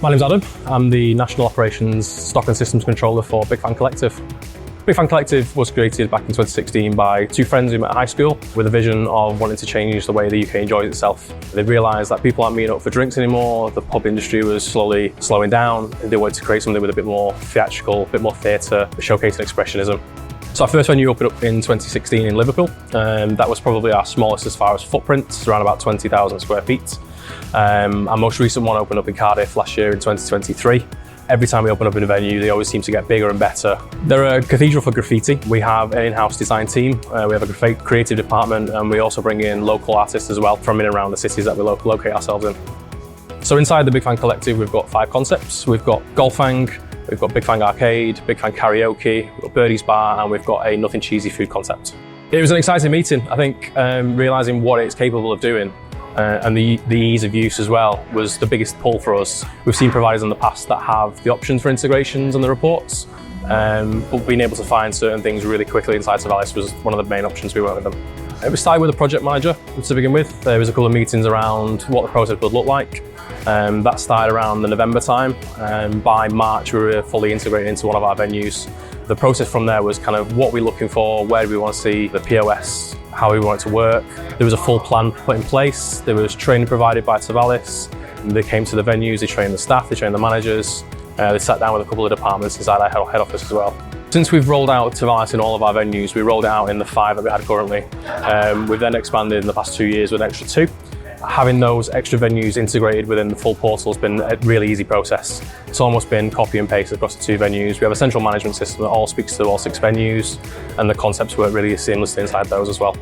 My name's Adam. I'm the National Operations Stock and Systems Controller for Big Fang Collective. Big Fang Collective was created back in 2016 by two friends who met at high school with a vision of wanting to change the way the UK enjoys itself. They realised that people aren't meeting up for drinks anymore, the pub industry was slowly slowing down, and they wanted to create something with a bit more theatrical, a bit more theatre, showcasing expressionism. So our first venue opened up in 2016 in Liverpool. That was probably our smallest as far as footprint, around about 20,000 square feet. Our most recent one opened up in Cardiff last year in 2023. Every time we open up in a venue, they always seem to get bigger and better. They're a cathedral for graffiti. We have an in-house design team. We have a creative department, and we also bring in local artists as well from in and around the cities that we locate ourselves in. So inside the Big Fang Collective, we've got 5 concepts. We've got Golf Fang, we've got Big Fang Arcade, Big Fang Karaoke, we've got Birdie's Bar, and we've got a Nothing Cheesy food concept. It was an exciting meeting. I think realising what it's capable of doing and the ease of use as well was the biggest pull for us. We've seen providers in the past that have the options for integrations and the reports, but being able to find certain things really quickly inside Savalis was one of the main options we went with them. We started with a project manager to begin with. There was a couple of meetings around what the process would look like. That started around the November time. By March, we were fully integrated into one of our venues. The process from there was kind of what we're looking for, where do we want to see the POS, how we want it to work. There was a full plan put in place. There was training provided by Savalis. They came to the venues, they trained the staff, they trained the managers. They sat down with a couple of departments inside our head office as well. Since we've rolled out Savalis in all of our venues, we rolled it out in the 5 that we had currently. We've then expanded in the past 2 years with an extra 2. Having those extra venues integrated within the full portal has been a really easy process. It's almost been copy and paste across the 2 venues. We have a central management system that all speaks to all 6 venues, and the concepts work really seamlessly inside those as well.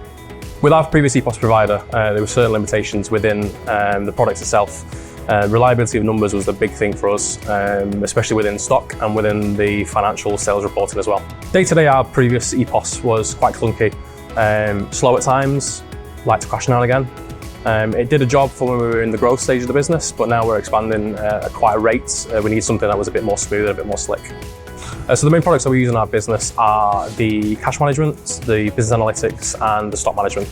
With our previous EPOS provider, there were certain limitations within the product itself. Reliability of numbers was the big thing for us, especially within stock and within the financial sales reporting as well. Day to day, our previous EPOS was quite clunky, slow at times, like to crash now and again. It did a job for when we were in the growth stage of the business, but now we're expanding at quite a rate. We need something that was a bit more smooth, a bit more slick. So the main products that we use in our business are the cash management, the business analytics, and the stock management.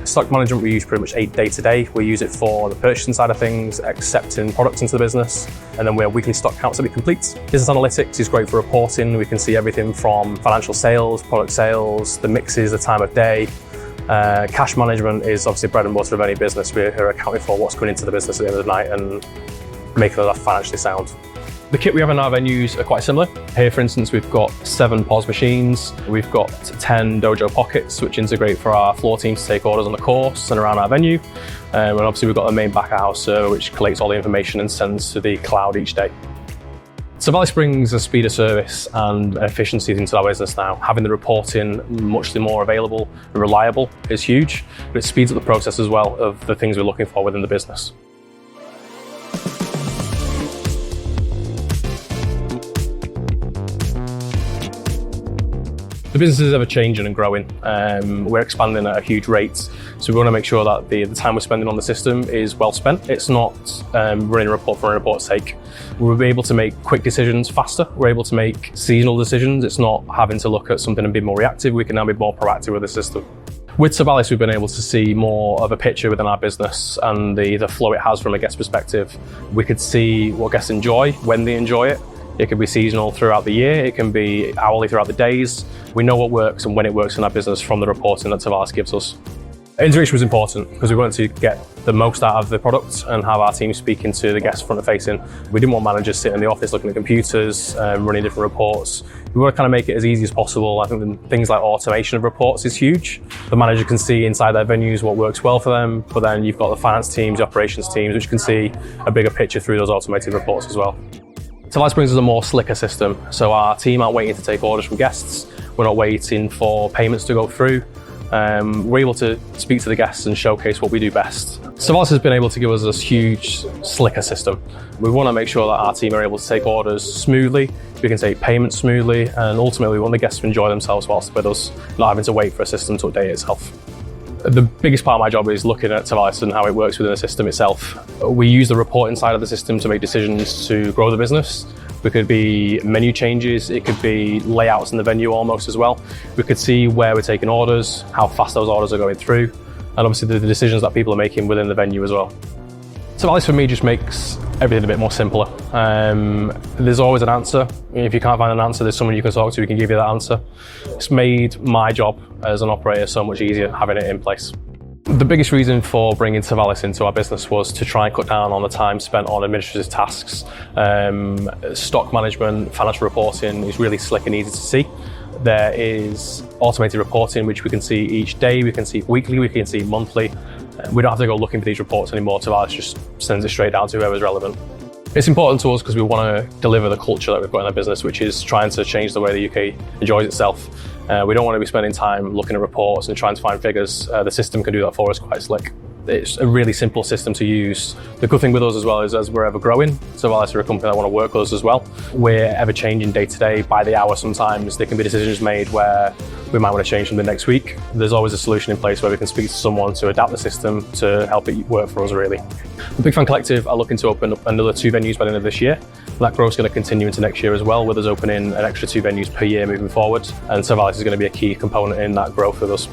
Stock management we use pretty much day to day. We use it for the purchasing side of things, accepting products into the business, and then we have weekly stock counts that we complete. Business analytics is great for reporting. We can see everything from financial sales, product sales, the mixes, the time of day. Cash management is obviously bread and butter of any business. We're accounting for what's going into the business at the end of the night and making it financially sound. The kit we have in our venues are quite similar. Here, for instance, we've got 7 POS machines. We've got 10 Dojo pockets, which integrate for our floor teams to take orders on the course and around our venue. And obviously we've got a main back-of-house server, which collects all the information and sends to the cloud each day. Savalis brings a speed of service and efficiency into our business now. Having the reporting much more available and reliable is huge, but it speeds up the process as well of the things we're looking for within the business. The business is ever changing and growing. We're expanding at a huge rate, so we want to make sure that the time we're spending on the system is well spent. It's not running a report for a report's sake. We'll be able to make quick decisions faster. We're able to make seasonal decisions. It's not having to look at something and be more reactive. We can now be more proactive with the system. With Savalis, we've been able to see more of a picture within our business and the flow it has from a guest perspective. We could see what guests enjoy, when they enjoy it. It can be seasonal throughout the year, it can be hourly throughout the days. We know what works and when it works in our business from the reporting that Savalis gives us. Integration was important because we wanted to get the most out of the product and have our team speaking to the guests front facing. We didn't want managers sitting in the office looking at computers, running different reports. We want to kind of make it as easy as possible. I think things like automation of reports is huge. The manager can see inside their venues what works well for them, but then you've got the finance teams, the operations teams, which can see a bigger picture through those automated reports as well. Savalis brings us a more slicker system, so our team aren't waiting to take orders from guests. We're not waiting for payments to go through. We're able to speak to the guests and showcase what we do best. Savalis has been able to give us this huge, slicker system. We want to make sure that our team are able to take orders smoothly, we can take payments smoothly, and ultimately we want the guests to enjoy themselves whilst with us, not having to wait for a system to update itself. The biggest part of my job is looking at Savalis and how it works within the system itself. We use the reporting side of the system to make decisions to grow the business. It could be menu changes, it could be layouts in the venue almost as well. We could see where we're taking orders, how fast those orders are going through, and obviously the decisions that people are making within the venue as well. Savalis for me just makes everything a bit more simpler. There's always an answer. If you can't find an answer, there's someone you can talk to who can give you that answer. It's made my job as an operator so much easier having it in place. The biggest reason for bringing Savalis into our business was to try and cut down on the time spent on administrative tasks. Stock management, financial reporting is really slick and easy to see. There is automated reporting, which we can see each day, we can see weekly, we can see monthly. We don't have to go looking for these reports anymore. Savalis just sends it straight down to whoever's relevant. It's important to us because we want to deliver the culture that we've got in our business, which is trying to change the way the UK enjoys itself. We don't want to be spending time looking at reports and trying to find figures. The system can do that for us quite slick. It's a really simple system to use. The good thing with us as well is as we're ever growing, Savalis are a company that want to work with us as well. We're ever changing day to day, by the hour sometimes. There can be decisions made where we might want to change something next week. There's always a solution in place where we can speak to someone to adapt the system to help it work for us really. The Big Fang Collective are looking to open up another 2 venues by the end of this year. That growth is going to continue into next year as well, with us opening an extra 2 venues per year moving forward. And Savalis is going to be a key component in that growth with us.